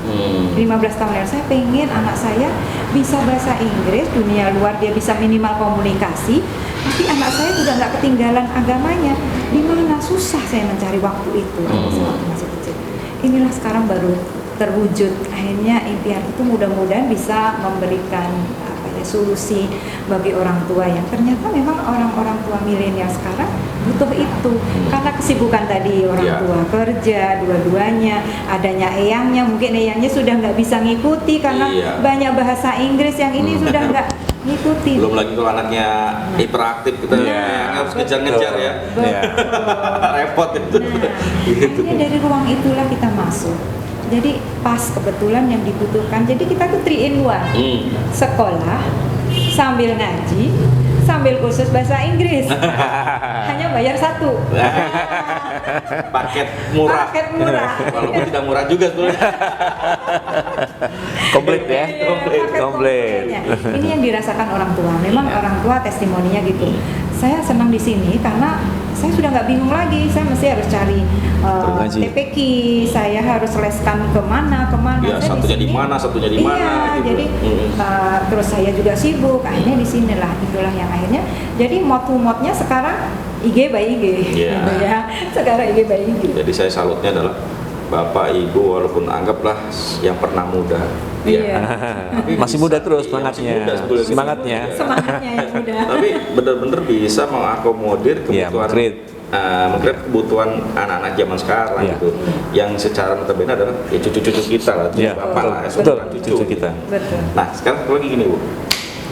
15 tahun lalu saya pengen anak saya bisa bahasa Inggris, dunia luar dia bisa minimal komunikasi, tapi anak saya juga nggak ketinggalan agamanya. Di mana susah saya mencari waktu itu waktu masih kecil. Inilah sekarang baru terwujud. Akhirnya impian itu mudah-mudahan bisa memberikan solusi bagi orang tua yang ternyata memang orang-orang tua milenial sekarang butuh itu karena kesibukan tadi orang tua kerja dua-duanya, adanya eyangnya, mungkin eyangnya sudah nggak bisa ngikuti karena banyak bahasa Inggris yang ini sudah nggak ngikuti. Belum lagi kalau anaknya hiperaktif kita harus ngejar-ngejar ya. Repot itu. Akhirnya dari ruang itulah kita masuk. Jadi pas kebetulan yang dibutuhkan. Jadi kita tuh 3 in 1. Sekolah sambil ngaji, sambil kursus bahasa Inggris. Hanya bayar 1. Paket murah. Walaupun tidak murah juga sebenarnya. Komplit ya. Komplit. Ini yang dirasakan orang tua. Memang orang tua testimoninya gitu. Saya senang di sini karena saya sudah nggak bingung lagi, saya mesti harus cari TPQ, saya harus leskan kemana. Ya, satunya di mana. Iya, gitu. jadi terus saya juga sibuk. Akhirnya di sinilah, itulah yang akhirnya. Jadi mod-modnya sekarang IG by IG, gitu ya. Sekarang IG by IG. Jadi saya salutnya adalah Bapak Ibu walaupun anggaplah yang pernah muda. Tapi masih muda terus semangatnya. Semangatnya yang muda. Tapi benar-benar bisa mengakomodir kebutuhan anak-anak zaman sekarang gitu. Yang secara notabene adalah cucu-cucu kita lah, bapak lah, cucu kita. Betul. Nah, sekarang lagi gini Bu.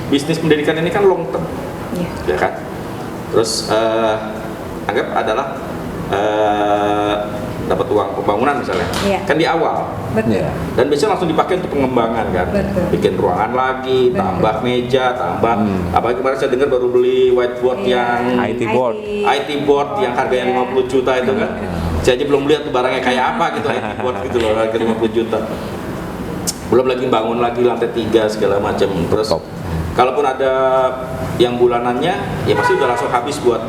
Bisnis pendidikan ini kan long term. Ya kan? Terus anggap adalah dapat uang pembangunan misalnya, kan di awal. Betul. Dan biasanya langsung dipakai untuk pengembangan kan. Betul. Bikin ruangan lagi, tambah meja, tambah apalagi kemarin saya dengar baru beli whiteboard yang IT board yang harganya 50 juta itu kan. Saya aja belum lihat tuh barangnya kayak apa gitu, IT board gitu loh, harga 50 juta. Belum lagi bangun lagi lantai 3 segala macam. Terus kalaupun ada yang bulanannya ya pasti udah langsung habis buat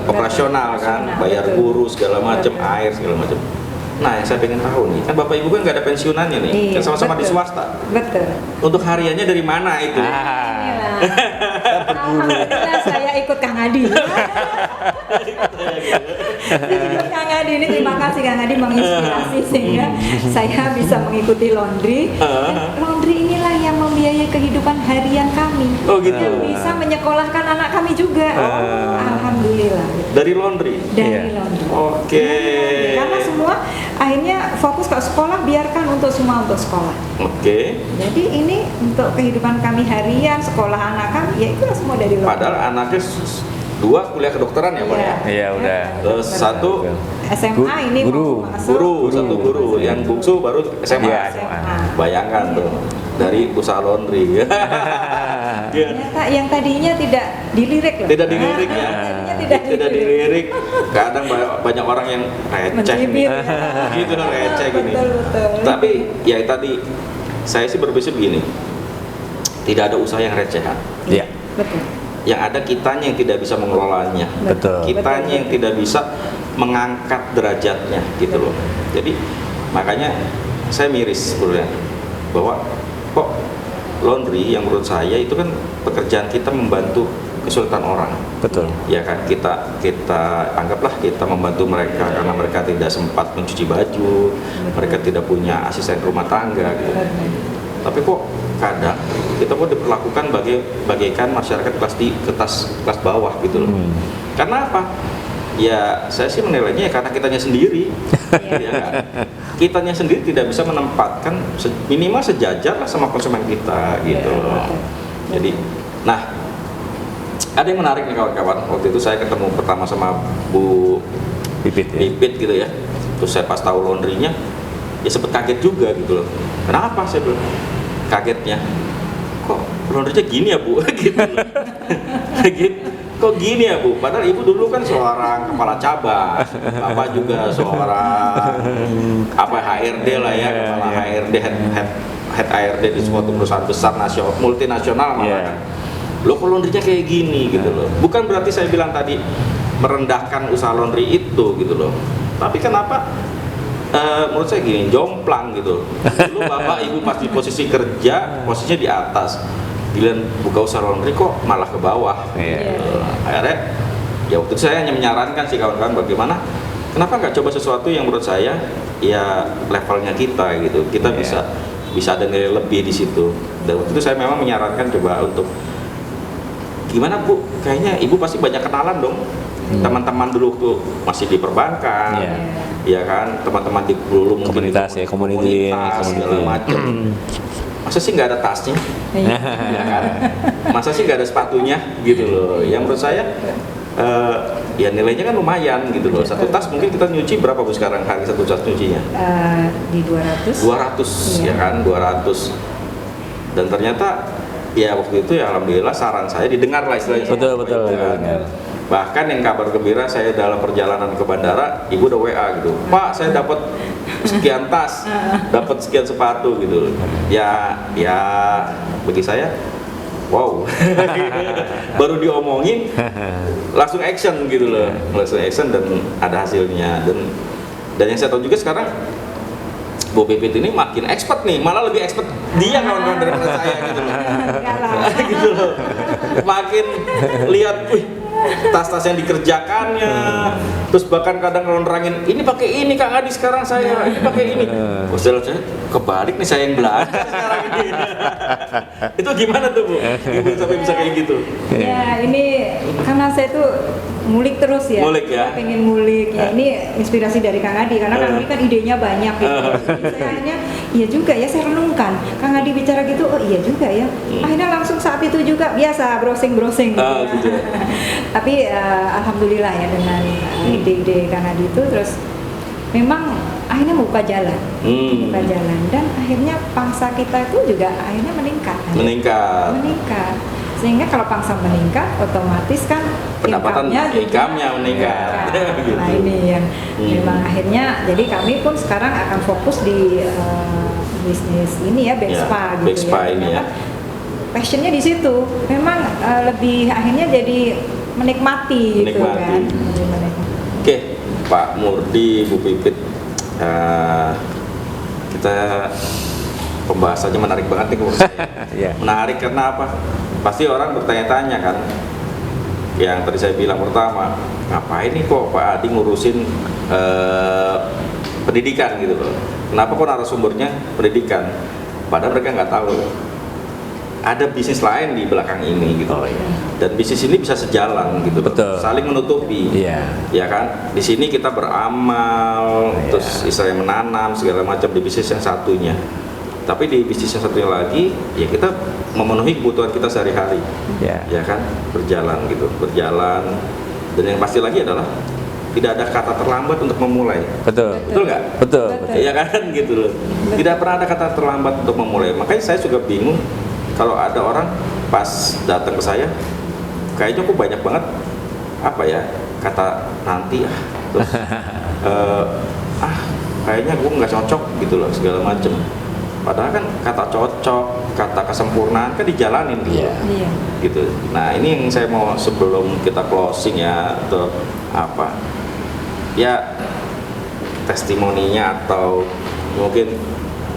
operasional kan, bayar guru segala macam, air segala macam. Nah, yang saya pengen tahu nih, kan Bapak Ibu kan nggak ada pensiunannya nih, Iya, kan sama-sama di betul. swasta. Betul. Untuk hariannya dari mana itu? Inilah. Alhamdulillah saya ikut Kang Adi. Ikut Kang Adi ini, terima kasih Kang Adi menginspirasi sehingga saya bisa mengikuti laundry. Dan laundry inilah yang membiayai kehidupan harian kami. Oh, gitu. Yang bisa menyekolahkan anak kami juga. Alhamdulillah. Dari laundry. Dari Iya. laundry. Oke. Karena semua akhirnya fokus ke sekolah, biarkan untuk semua untuk sekolah. Oke. Jadi ini untuk kehidupan kami harian, sekolah anak kami, ya itulah semua dari laundry. Padahal anaknya dua kuliah kedokteran ya Pak ya. Iya, udah. Terus satu SMA ini Guru. mau masuk. satu guru, yang bungsu baru SMA. Iya, SMA. Bayangkan tuh dari usaha laundry. Iya. Ternyata yang tadinya tidak dilirik loh. Tidak dilirik ya. Tadinya Tidak dilirik. Kadang banyak orang yang receh nih. Mencibir, Gitu dong, receh gini. Betul. Tapi ya tadi saya sih berprinsip begini. Tidak ada usaha yang recehan. Iya. Betul. Yang ada kitanya yang tidak bisa mengelolanya. Betul. Kitanya yang tidak bisa mengangkat derajatnya gitu loh. Jadi makanya saya miris sebenarnya bahwa kok laundry yang menurut saya itu kan pekerjaan kita membantu kesulitan orang. Betul. Ya kan, kita anggaplah kita membantu mereka karena mereka tidak sempat mencuci baju, mereka tidak punya asisten rumah tangga gitu. Tapi kok kadang kita kok diperlakukan bagaikan masyarakat kelas bawah gitu loh. Karena apa? Ya saya sih menilainya ya karena kitanya sendiri. Ya kan? Kitanya sendiri tidak bisa menempatkan minimal sejajar lah sama konsumen kita gitu loh. Jadi, nah ada yang menarik nih kawan-kawan. Waktu itu saya ketemu pertama sama Bu Pipit ya. Pipit gitu ya. Terus saya pas tahu laundrynya, ya sempet kaget juga gitu loh. Kenapa saya bilang kagetnya? Kok laundrynya gini ya Bu? Gitu loh. Gitu. Kok gini ya Bu? Padahal Ibu dulu kan seorang kepala cabang, Bapak juga seorang HRD lah ya, kepala HRD, head HRD di suatu perusahaan besar multinasional malah kan. Loh kok laundrynya kayak gini gitu loh. Bukan berarti saya bilang tadi merendahkan usaha laundry itu gitu loh. Tapi kenapa menurut saya gini, jomplang gitu. Dulu Bapak Ibu pas di posisi kerja, posisinya di atas. Giliran buka usaha laundry kok malah ke bawah. Akhirnya ya waktu itu saya hanya menyarankan sih kawan-kawan bagaimana kenapa nggak coba sesuatu yang menurut saya ya levelnya kita gitu. Kita bisa ada nilai lebih di situ. Dan waktu itu saya memang menyarankan coba untuk gimana Bu, kayaknya Ibu pasti banyak kenalan dong. Teman-teman dulu tuh masih di perbankan, ya kan, teman-teman di dulu mungkin Komunitas ya, community. segala macam. Masa sih nggak ada tasnya, ya kan? Masa sih nggak ada sepatunya, gitu loh. Yang menurut saya, ya nilainya kan lumayan, gitu loh. Satu tas mungkin kita nyuci berapa Bu sekarang harga satu tas nyucinya? Di 200. 200, ya kan, 200. Dan ternyata, ya waktu itu ya alhamdulillah saran saya didengar lah istilahnya. Betul. Bahkan yang kabar gembira saya dalam perjalanan ke bandara, Ibu udah WA gitu, Pak saya dapat sekian tas, dapat sekian sepatu gitu. Ya bagi saya, wow, baru diomongin, langsung action gitu loh, langsung action dan ada hasilnya. Dan yang saya tahu juga sekarang Bu Pipit ini makin expert nih, malah lebih expert dia kawan-kawan daripada saya gitu loh. Gitu loh. Makin lihat, wih, tas-tas yang dikerjakannya, terus bahkan kadang nerangin ini pakai ini Kang Adi sekarang saya, ini pakai ini. Saya kebalik nih saya yang belajar sekarang ini. Itu gimana tuh Bu? Ibu sampai bisa kayak gitu? Ya ini karena saya tuh ngulik terus ya. Ngulik ya? Saya pengen ngulik. Ya ini inspirasi dari Kang Adi karena Kang Adi kan idenya banyak gitu. Jadi saya akhirnya iya juga ya, saya renungkan. Kang Adi bicara gitu, oh iya juga ya. Akhirnya langsung saat itu juga biasa browsing gitu. Gitu. Tapi alhamdulillah ya dengan ide-ide Kang Adi itu terus memang akhirnya membuka jalan, dan akhirnya pangsa kita itu juga akhirnya meningkat. Sehingga kalau pangsa meningkat, otomatis kan pendapatan income-nya meningkat. Gitu. Nah ini yang memang akhirnya, jadi kami pun sekarang akan fokus di bisnis ini ya, Bexpa gitu Bexpa ya. ini ya. Passionnya di situ, memang lebih akhirnya jadi menikmati gitu kan. Oke, Pak Murdi, Bu Pipit, kita pembahasannya menarik banget nih menurut saya. Ya. Menarik karena apa? Pasti orang bertanya-tanya kan. Yang tadi saya bilang pertama, ngapain nih kok Pak Adi ngurusin pendidikan gitu loh? Kenapa kok narasumbernya pendidikan? Padahal mereka nggak tahu ada bisnis lain di belakang ini gitu. Oh, iya. Dan bisnis ini bisa sejalan gitu. Betul. Saling menutupi. Iya. Ya kan? Di sini kita beramal, Iya. terus istilahnya menanam segala macam di bisnis yang satunya. Tapi di bisnis yang satunya lagi, ya kita memenuhi kebutuhan kita sehari-hari. Ya. Ya kan? Berjalan gitu, berjalan. Dan yang pasti lagi adalah tidak ada kata terlambat untuk memulai. Betul. Betul nggak? Betul. Betul. Iya kan gitu loh. Tidak pernah ada kata terlambat untuk memulai. Makanya saya juga bingung kalau ada orang pas datang ke saya, kayaknya kok banyak banget apa ya kata nanti terus kayaknya gue nggak cocok gitu loh segala macem. Padahal kan kata cocok, kata kesempurnaan kan dijalanin gitu. Iya. Gitu. Nah ini yang saya mau sebelum kita closing ya atau apa ya testimoninya atau mungkin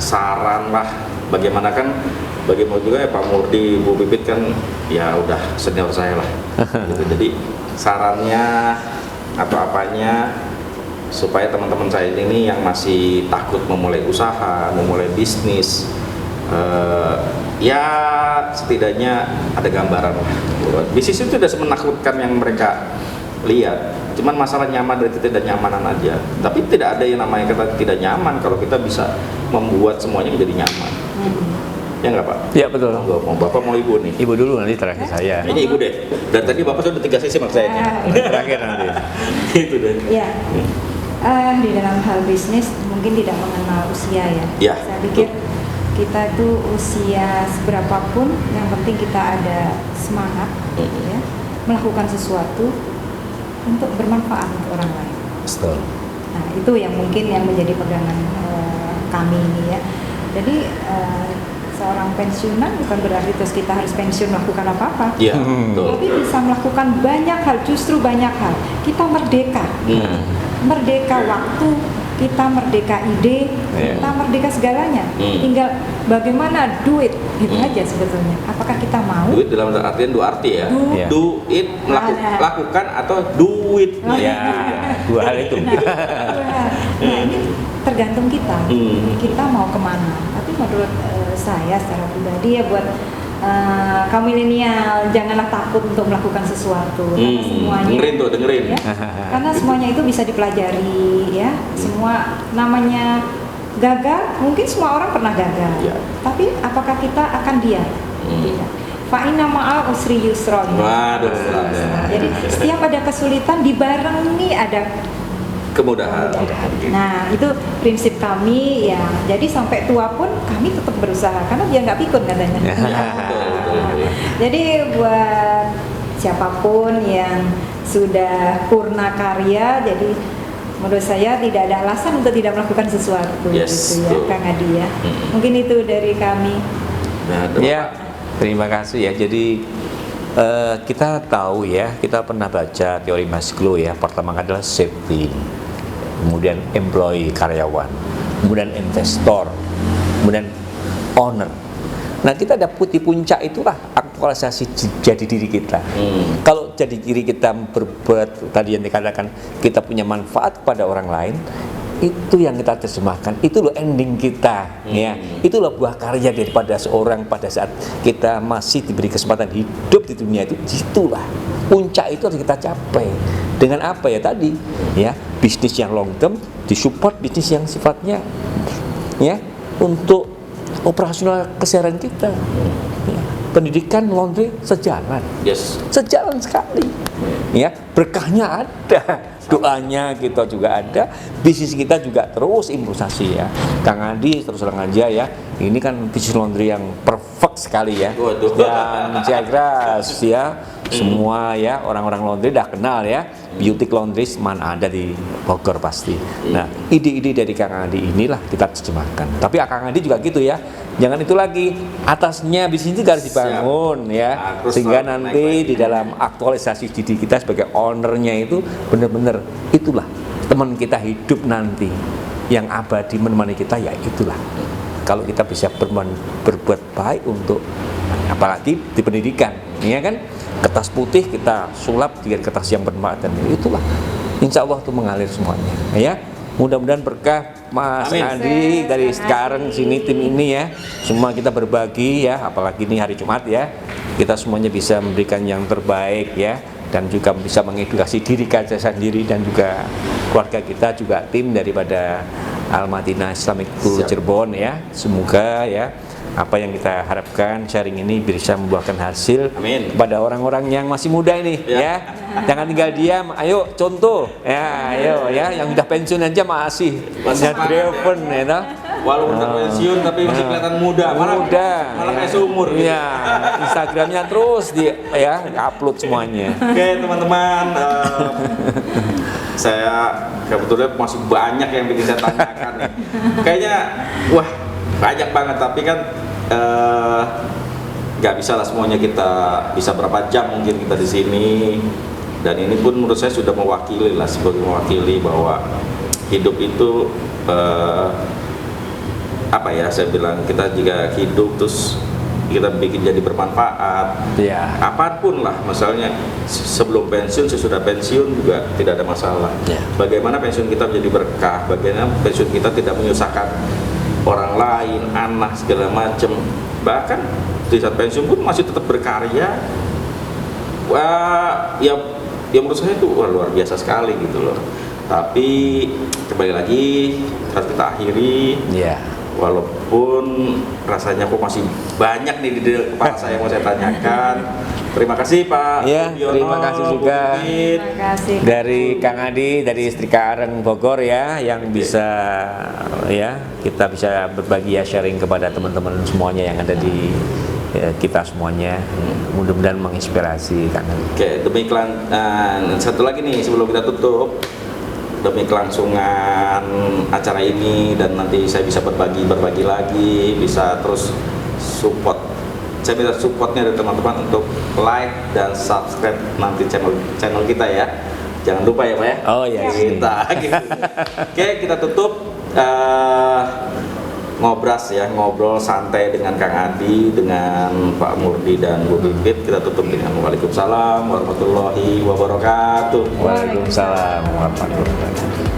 saran lah bagaimana juga ya Pak Murdi, Bu Pipit kan ya udah senior saya lah gitu. Jadi sarannya atau apanya supaya teman-teman saya ini yang masih takut memulai usaha, memulai bisnis ya setidaknya ada gambaran lah. Bisnis itu tidak semenakutkan yang mereka lihat, cuman masalah nyaman dan tidak nyamanan aja. Tapi tidak ada yang namanya kata tidak nyaman kalau kita bisa membuat semuanya menjadi nyaman. Ya nggak Pak? Ya betul. Mau Bapak mau Ibu nih? Ibu dulu nanti terakhir saya. Kayaknya Ibu deh. Dan tadi Bapak sudah 3 sesi maksud saya. Terakhir nanti. Itu deh. Ya, di dalam hal bisnis mungkin tidak mengenal usia ya. Ya, Saya pikir kita itu usia seberapapun, yang penting kita ada semangat, ya, melakukan sesuatu untuk bermanfaat untuk orang lain. Betul. Nah, itu yang mungkin yang menjadi pegangan kami ini ya. Jadi seorang pensiunan bukan berarti terus kita harus pensiun melakukan apa-apa. Iya, betul. Tapi bisa melakukan banyak hal, justru banyak hal. Kita merdeka. Merdeka waktu, kita merdeka ide, kita merdeka segalanya. Tinggal bagaimana do it, gitu aja sebetulnya. Apakah kita mau? Do it dalam artian dua arti ya. Iya. Do it lakukan atau do it. Ya, dua hal itu. Nah, ini tergantung kita. Kita mau kemana? Tapi menurut saya secara pribadi ya buat kaum milenial, janganlah takut untuk melakukan sesuatu. Karena semuanya dengerin. Ya, karena semuanya itu bisa dipelajari ya. Semua namanya gagal, mungkin semua orang pernah gagal. Ya. Tapi apakah kita akan diam? Tidak. Fa'inna ma'al usri yusron. Waduh. Jadi setiap ada kesulitan dibarengi ada Kemudahan. Nah, itu prinsip kami ya. Jadi sampai tua pun kami tetap berusaha karena dia nggak pikun katanya. Betul. Jadi buat siapapun yang sudah purna karya, jadi menurut saya tidak ada alasan untuk tidak melakukan sesuatu Yes, gitu ya, betul. Kang Adi ya. Mungkin itu dari kami. Nah, Ya, terima kasih ya. Jadi kita tahu ya, kita pernah baca teori Maslow ya. Pertama adalah safety, kemudian employee karyawan, kemudian investor, kemudian owner. Nah, kita dapat di puncak itulah aktualisasi jadi diri kita. Kalau jadi diri kita berbuat tadi yang dikatakan kita punya manfaat kepada orang lain, itu yang kita terjemahkan, itu loh ending kita ya, itu loh buah karya daripada seorang pada saat kita masih diberi kesempatan hidup di dunia itu. Itulah puncak itu harus kita capai dengan apa ya tadi ya, bisnis yang long term disupport bisnis yang sifatnya ya untuk operasional keseharian kita ya. Pendidikan laundry sejalan sekali ya, berkahnya ada, doanya kita juga ada, bisnis kita juga terus improvisasi ya. Kang Adi terus terang aja ya, ini kan bisnis laundry yang perfect sekali ya. Waduh. Dan saya kira ya semua ya orang-orang laundry dah kenal ya, beauty laundry mana ada di Bogor pasti. Nah, ide-ide dari Kang Adi inilah kita terjemahkan. Tapi Kang Adi juga gitu ya, jangan itu lagi, atasnya bisnis itu harus dibangun ya, sehingga nanti di dalam aktualisasi diri kita sebagai ownernya itu benar-benar itulah teman kita hidup nanti yang abadi menemani kita, ya itulah. Kalau kita bisa berbuat baik untuk, apalagi di pendidikan, ya kan, kertas putih kita sulap dengan kertas yang bermanfaat, dan itulah insya Allah itu mengalir semuanya, ya. Mudah-mudahan berkah Mas Amin. Andi dari sekarang sini, tim ini ya, semua kita berbagi ya, apalagi ini hari Jumat ya, kita semuanya bisa memberikan yang terbaik ya, dan juga bisa mengedukasi diri kita sendiri dan juga keluarga kita, juga tim daripada Al-Madinah Islamic School Cirebon ya. Semoga ya apa yang kita harapkan sharing ini bisa membuahkan hasil. Amin. Kepada orang-orang yang masih muda ini ya. Jangan tinggal diam, ayo contoh ya, ayo ya, yang udah pensiun aja masih driven ya toh. Walaupun udah pensiun tapi masih kelihatan muda, malah kayak seumur gitu. Iya, Instagramnya terus di ya upload semuanya. Oke teman-teman, saya kebetulan masih banyak yang bikin saya tanyakan nih. Kayaknya wah banyak banget, tapi kan nggak bisa lah semuanya kita bisa berapa jam mungkin kita di sini. Dan ini pun menurut saya sudah mewakili lah, sebagai mewakili bahwa hidup itu apa ya, saya bilang kita jika hidup terus kita bikin jadi bermanfaat, ya, apapun lah, misalnya sebelum pensiun, sesudah pensiun juga tidak ada masalah. Ya. Bagaimana pensiun kita menjadi berkah, bagaimana pensiun kita tidak menyusahkan orang lain, anak segala macam, bahkan di saat pensiun pun masih tetap berkarya. Wah, ya menurut saya itu luar biasa sekali gitu loh. Tapi kembali lagi harus kita akhiri. ya. Walaupun rasanya kok masih banyak nih di kepala saya yang mau saya tanyakan. Terima kasih Pak Ya, Murdiono, terima kasih juga Bu Pipit. Terima kasih dari Kang Adi dari Setrika Areng Bogor ya, yang bisa ya kita bisa berbagi ya, sharing kepada teman-teman semuanya yang ada di kita semuanya. Mudah-mudahan menginspirasi Kang Adi. Oke, demi satu lagi nih sebelum kita tutup, demi kelangsungan acara ini dan nanti saya bisa berbagi lagi, bisa terus support. Saya minta supportnya dari teman-teman untuk like dan subscribe nanti channel kita ya. Jangan lupa ya Pak ya. Oh ya, kita gitu. Oke, kita tutup ngobrol santai dengan Kang Adi, dengan Pak Murdi dan Bu Pipit. Kita tutup dengan Waalaikumsalam warahmatullahi wabarakatuh. Waalaikumsalam warahmatullahi wabarakatuh.